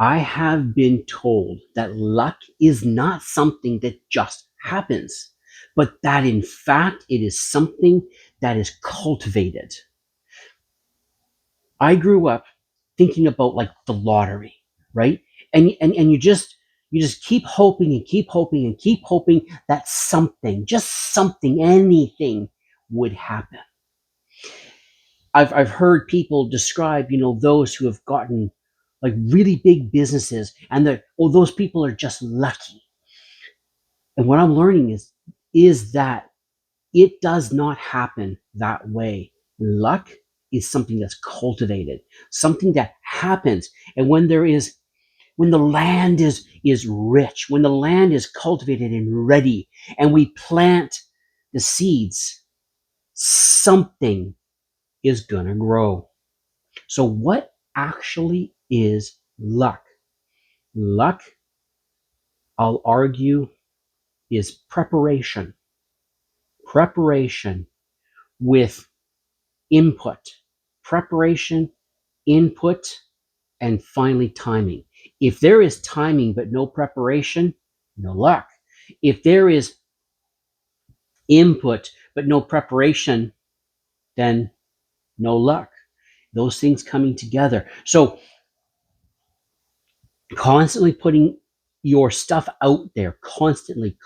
I have been told that luck is not something that just happens, but that in fact it is something that is cultivated. I grew up thinking about like the lottery, right? And you just keep hoping and keep hoping and keep hoping that something, just something, anything would happen. I've heard people describe, those who have gotten like really big businesses, and those people are just lucky. And what I'm learning is that it does not happen that way. Luck is something that's cultivated, something that happens. And when the land is rich, when the land is cultivated and ready, and we plant the seeds, something is gonna grow. So what actually is luck? Luck, I'll argue, is preparation. Preparation with input. Preparation, input, and finally timing. If there is timing but no preparation, no luck. If there is input but no preparation, then no luck. Those things coming together. So constantly putting your stuff out there, constantly,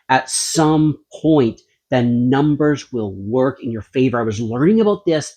at some point, the numbers will work in your favor. I was learning about this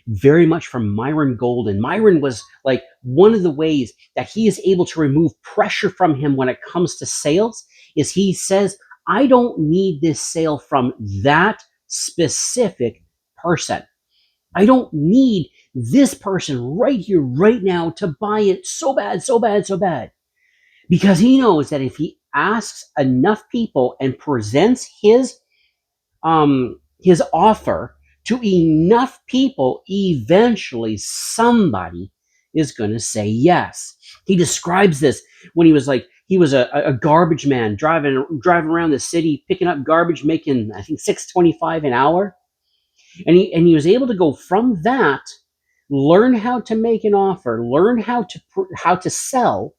very much from Myron Golden. Myron was like one of the ways that he is able to remove pressure from him when it comes to sales is he says, I don't need this sale from that specific person. I don't need this person right here, right now to buy it so bad, so bad, so bad. Because he knows that if he asks enough people and presents his offer to enough people, eventually somebody is going to say yes. He describes this when he was a garbage man driving around the city picking up garbage, making I think $6.25 an hour, and he was able to go from that, learn how to make an offer, learn how to sell,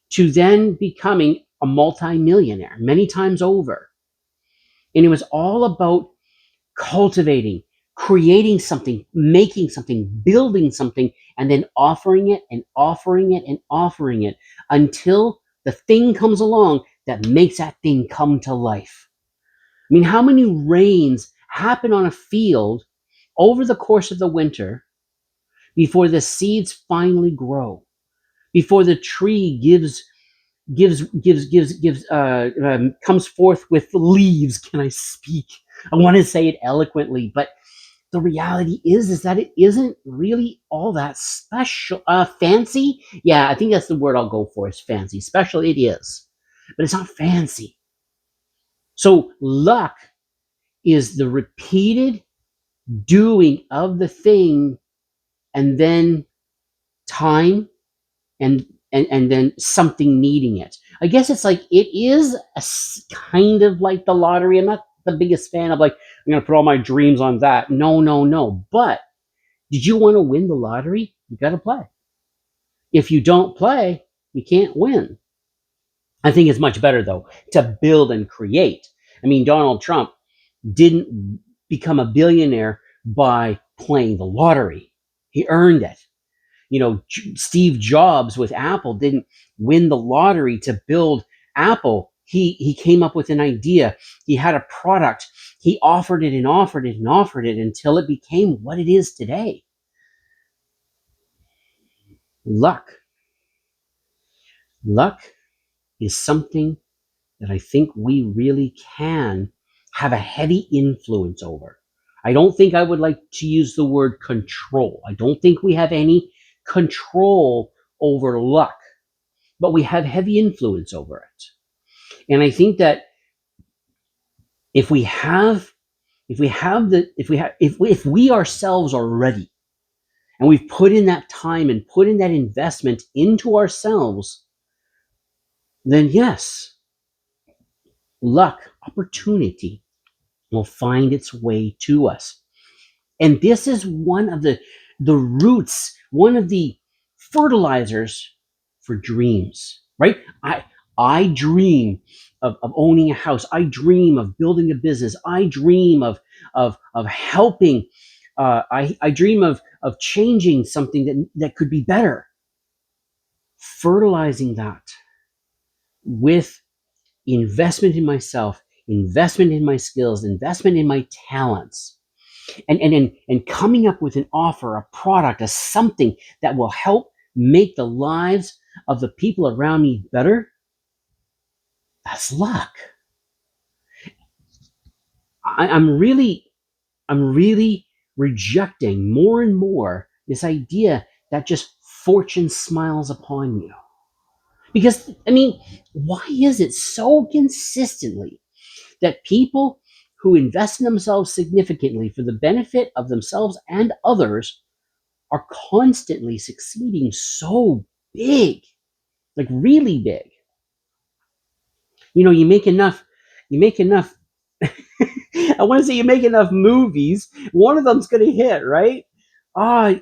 to then becoming a multimillionaire many times over. And it was all about cultivating, creating something, making something, building something, and then offering it and offering it and offering it until the thing comes along that makes that thing come to life. I mean, how many rains happen on a field over the course of the winter before the seeds finally grow, before the tree comes forth with leaves? Can I speak? I want to say it eloquently, but the reality is that it isn't really all that special. Fancy? Yeah, I think that's the word I'll go for, is fancy. Special it is, but it's not fancy. So luck is the repeated doing of the thing, and then time, and then something needing it. I guess it's like it is kind of like the lottery. I'm not the biggest fan of like I'm gonna put all my dreams on that. No. But did you want to win the lottery? You got to play. If you don't play, you can't win. I think it's much better though to build and create. I mean, Donald Trump didn't become a billionaire by playing the lottery. He earned it. Steve Jobs with Apple didn't win the lottery to build Apple. He came up with an idea. He had a product. He offered it and offered it and offered it until it became what it is today. Luck. Luck is something that I think we really can have a heavy influence over. I don't think I would like to use the word control. I don't think we have any control over luck, but we have heavy influence over it. And I think that if we ourselves are ready, and we've put in that time and put in that investment into ourselves, then yes, luck, opportunity will find its way to us. And this is one of the roots, one of the fertilizers for dreams, right? I dream of owning a house. I dream of building a business. I dream of helping. I dream of changing something that could be better. Fertilizing that with investment in myself, investment in my skills, investment in my talents, and coming up with an offer, a product, a something that will help make the lives of the people around me better. That's luck. I'm really rejecting more and more this idea that just fortune smiles upon you. Because, I mean, why is it so consistently that people who invest in themselves significantly for the benefit of themselves and others are constantly succeeding so big, like really big? You make enough I want to say you make enough movies, one of them's going to hit, right? Ah,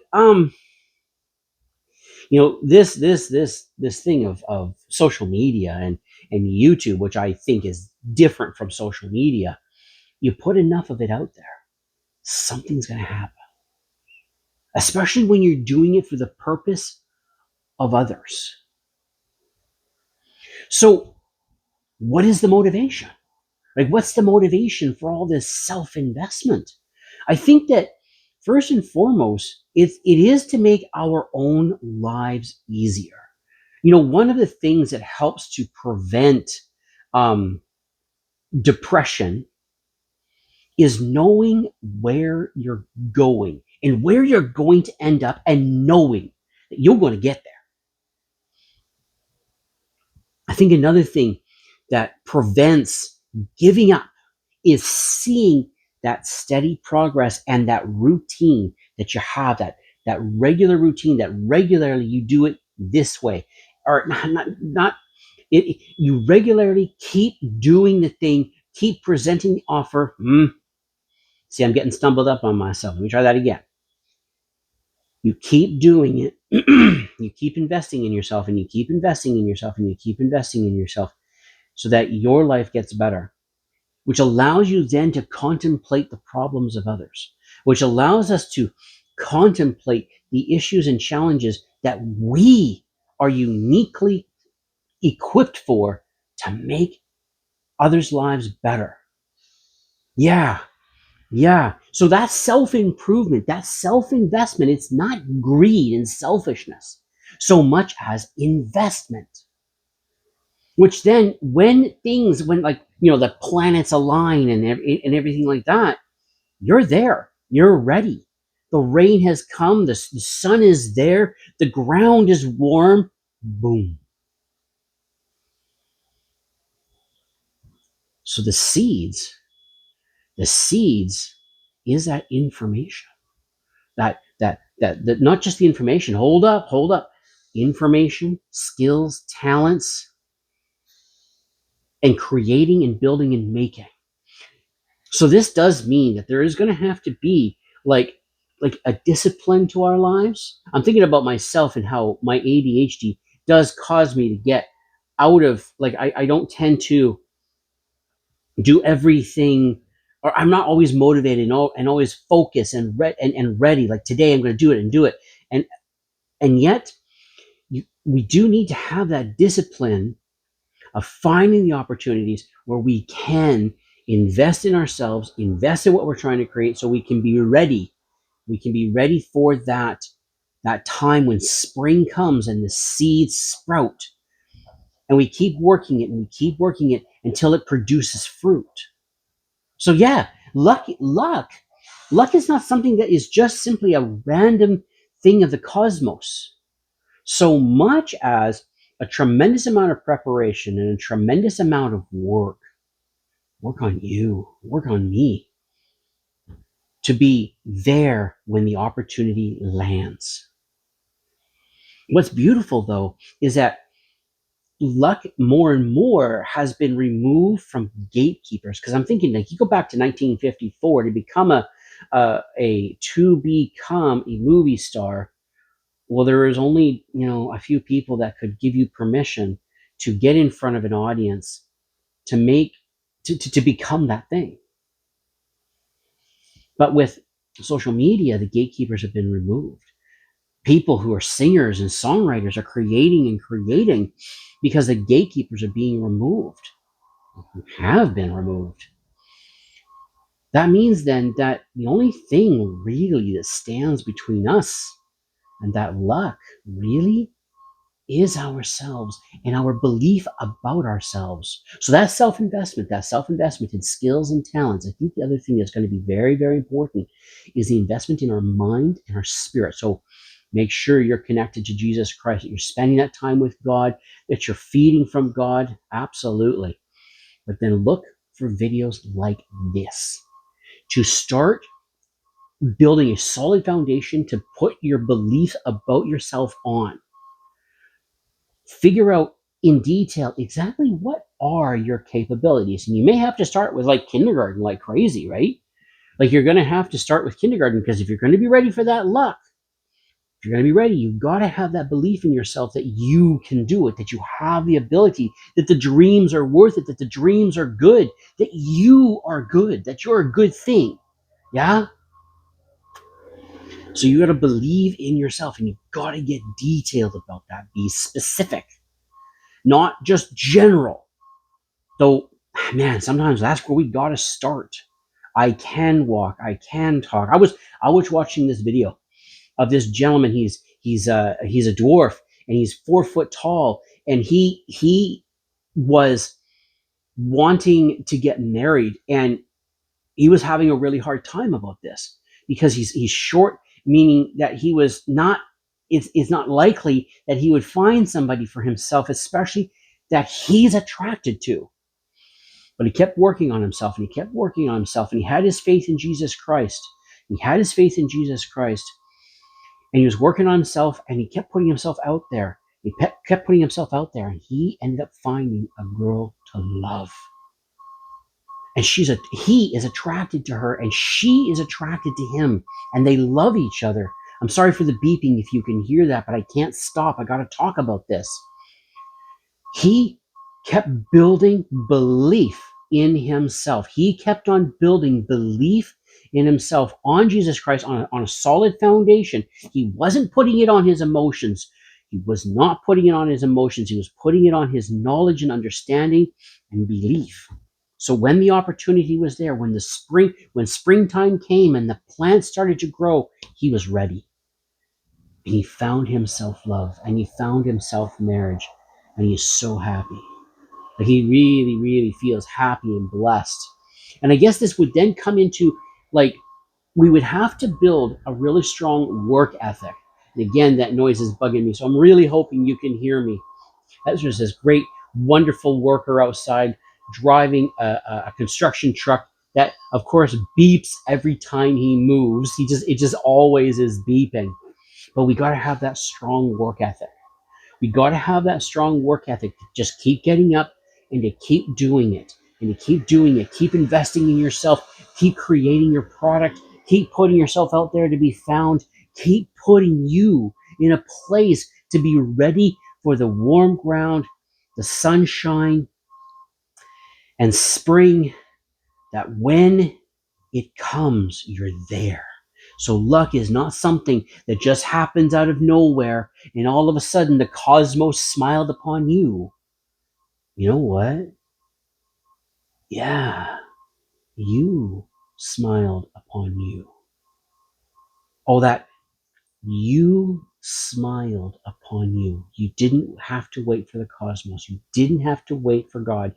this thing of social media and YouTube, which I think is different from social media. You put enough of it out there, something's going to happen, especially when you're doing it for the purpose of others. So, what is the motivation? Like, what's the motivation for all this self-investment? I think that first and foremost, it is to make our own lives easier. One of the things that helps to prevent um, depression is knowing where you're going and where you're going to end up, and knowing that you're going to get there. I think another thing that prevents giving up is seeing that steady progress and that routine that you have, that regular routine, that regularly you do it this way, or not it, you regularly keep doing the thing, keep presenting the offer. See, I'm getting stumbled up on myself. Let me try that again. You keep doing it. You keep investing in yourself, and you keep investing in yourself, and you keep investing in yourself, so that your life gets better, which allows you then to contemplate the problems of others, which allows us to contemplate the issues and challenges that we are uniquely equipped for to make others' lives better. Yeah, yeah. So that's self-improvement, that's self-investment. It's not greed and selfishness so much as investment. Which then, when like the planets align and everything like that, you're there. You're ready. The rain has come. The sun is there. The ground is warm. Boom. So the seeds is that information. That not just the information. Hold up. Information, skills, talents, and creating and building and making. So this does mean that there is going to have to be like a discipline to our lives. I'm thinking about myself and how my ADHD does cause me to get out of, like, I don't tend to do everything, or I'm not always motivated and always focused and ready. Like, today I'm going to do it and do it. And yet we do need to have that discipline of finding the opportunities where we can invest in ourselves, invest in what we're trying to create, so we can be ready. We can be ready for that time when spring comes and the seeds sprout, and we keep working it and we keep working it until it produces fruit. So yeah, luck is not something that is just simply a random thing of the cosmos, so much as a tremendous amount of preparation and a tremendous amount of work on you, work on me, to be there when the opportunity lands. What's beautiful, though, is that luck more and more has been removed from gatekeepers. Because I'm thinking, like, you go back to 1954 to become a movie star. Well, there is only, a few people that could give you permission to get in front of an audience to make to become that thing. But with social media, the gatekeepers have been removed. People who are singers and songwriters are creating and creating because the gatekeepers are being removed, have been removed. That means then that the only thing really that stands between us and that luck really is ourselves and our belief about ourselves. So that self-investment in skills and talents. I think the other thing that's going to be very, very important is the investment in our mind and our spirit. So make sure you're connected to Jesus Christ, that you're spending that time with God, that you're feeding from God. Absolutely. But then look for videos like this to start building a solid foundation to put your beliefs about yourself on. Figure out in detail exactly what are your capabilities. And you may have to start with like kindergarten, like crazy, right? Like you're going to have to start with kindergarten, because if you're going to be ready for that luck, if you're going to be ready, you've got to have that belief in yourself that you can do it, that you have the ability, that the dreams are worth it, that the dreams are good, that you are good, that you're a good thing. Yeah? So you got to believe in yourself, and you've got to get detailed about that. Be specific, not just general. Though, man, sometimes that's where we got to start. I can walk. I can talk. I was watching this video of this gentleman. He's a dwarf, and he's 4 foot tall, and he was wanting to get married, and he was having a really hard time about this because he's short, meaning that he was not. It's not likely that he would find somebody for himself, especially that he's attracted to. But he kept working on himself, and he kept working on himself, and he had his faith in Jesus Christ. He had his faith in Jesus Christ, and he was working on himself, and he kept putting himself out there. He kept putting himself out there, and he ended up finding a girl to love. And he is attracted to her, and she is attracted to him, and they love each other. I'm sorry for the beeping if you can hear that, but I can't stop. I got to talk about this. He kept building belief in himself. He kept on building belief in himself on Jesus Christ on a solid foundation. He wasn't putting it on his emotions. He was not putting it on his emotions. He was putting it on his knowledge and understanding and belief. So when the opportunity was there, when springtime came and the plants started to grow, he was ready. And he found himself love, and he found himself marriage, and he is so happy. Like he really, really feels happy and blessed. And I guess this would then come into, like, we would have to build a really strong work ethic. And again, that noise is bugging me, so I'm really hoping you can hear me. That's just this great, wonderful worker outside driving a construction truck that, of course, beeps every time he moves. It just always is beeping. But we got to have that strong work ethic. We got to have that strong work ethic to just keep getting up and to keep doing it and to keep doing it. Keep investing in yourself. Keep creating your product. Keep putting yourself out there to be found. Keep putting you in a place to be ready for the warm ground, the sunshine, and spring, that when it comes, you're there. So luck is not something that just happens out of nowhere and all of a sudden the cosmos smiled upon you. You know what? Yeah, you smiled upon you. Oh, that you smiled upon you. You didn't have to wait for the cosmos. You didn't have to wait for God.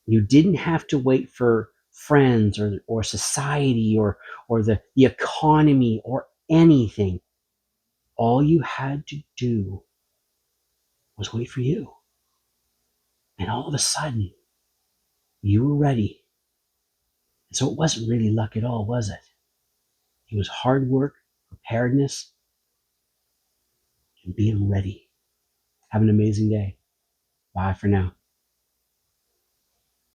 You didn't have to wait for friends or society or the economy or anything. All you had to do was wait for you. And all of a sudden, you were ready. And so it wasn't really luck at all, was it? It was hard work, preparedness, and being ready. Have an amazing day. Bye for now.